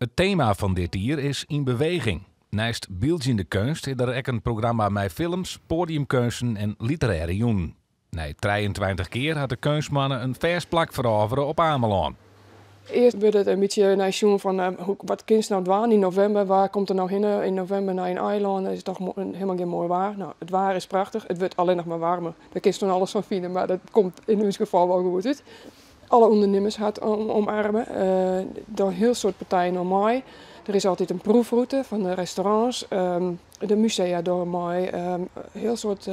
Het thema van dit jaar is in beweging. Naast beeldende kunst is er ook een programma met films, podiumkunsten en literaire joen. Nee, 23 keer had de kunstmannen een versplak veroveren op Ameland. Eerst werd het een beetje naar zoen van wat kunst nou doen in november. Waar komt er nou heen in november naar een eiland? Dat is toch helemaal geen mooi waar. Nou, het waar is prachtig. Het wordt alleen nog maar warmer. Daar kun je dan alles van vinden, maar dat komt in ons geval wel goed uit. Alle ondernemers had omarmen. Door heel soort partijen door mij. Er is altijd een proefroute van de restaurants, de musea door mij, heel soort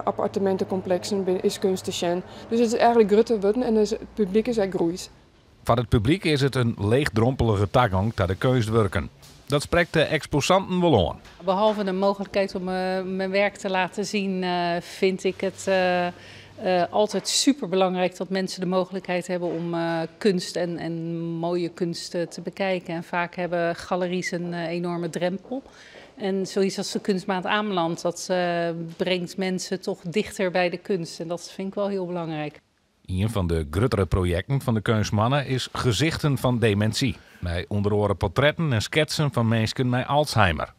appartementencomplexen is kunst te zien. Dus het is eigenlijk groter worden en het publiek is echt groeit. Voor het publiek is het een leegdrompelige toegang tot de kunstwerken. Dat spreekt de exposanten wel aan. Behalve de mogelijkheid om mijn werk te laten zien, vind ik het altijd superbelangrijk dat mensen de mogelijkheid hebben om kunst en mooie kunst te bekijken. En vaak hebben galeries een enorme drempel. En zoiets als de Kunstmaand Ameland, dat brengt mensen toch dichter bij de kunst. En dat vind ik wel heel belangrijk. Een van de gruttere projecten van de kunstmannen is Gezichten van Dementie. Met onder andere portretten en schetsen van mensen met Alzheimer.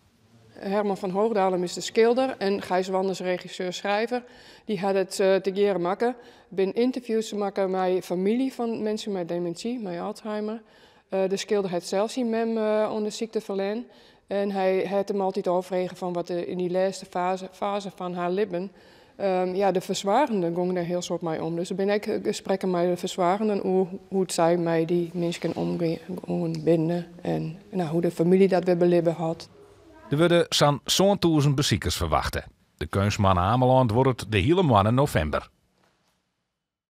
Herman van Hoogdalem is de schilder en Gijs Wanders regisseur-schrijver. Die had het te geren maken. Binnen interviews maken met familie van mensen met dementie, met Alzheimer. De schilder had zelfs in mem onder ziekte verleen. En hij had hem altijd overregen van wat in die laatste fase van haar leven. De verzwarenden gingen er heel soort mee om. Dus er ben ik gesprekken met de verzwarenden hoe het zij met die mensen omgaan binnen. En hoe de familie dat weer beleven had. Er worden zo'n 100.000 bezoekers verwachten. De kunstmannen Ameland wordt het de hele maand in november.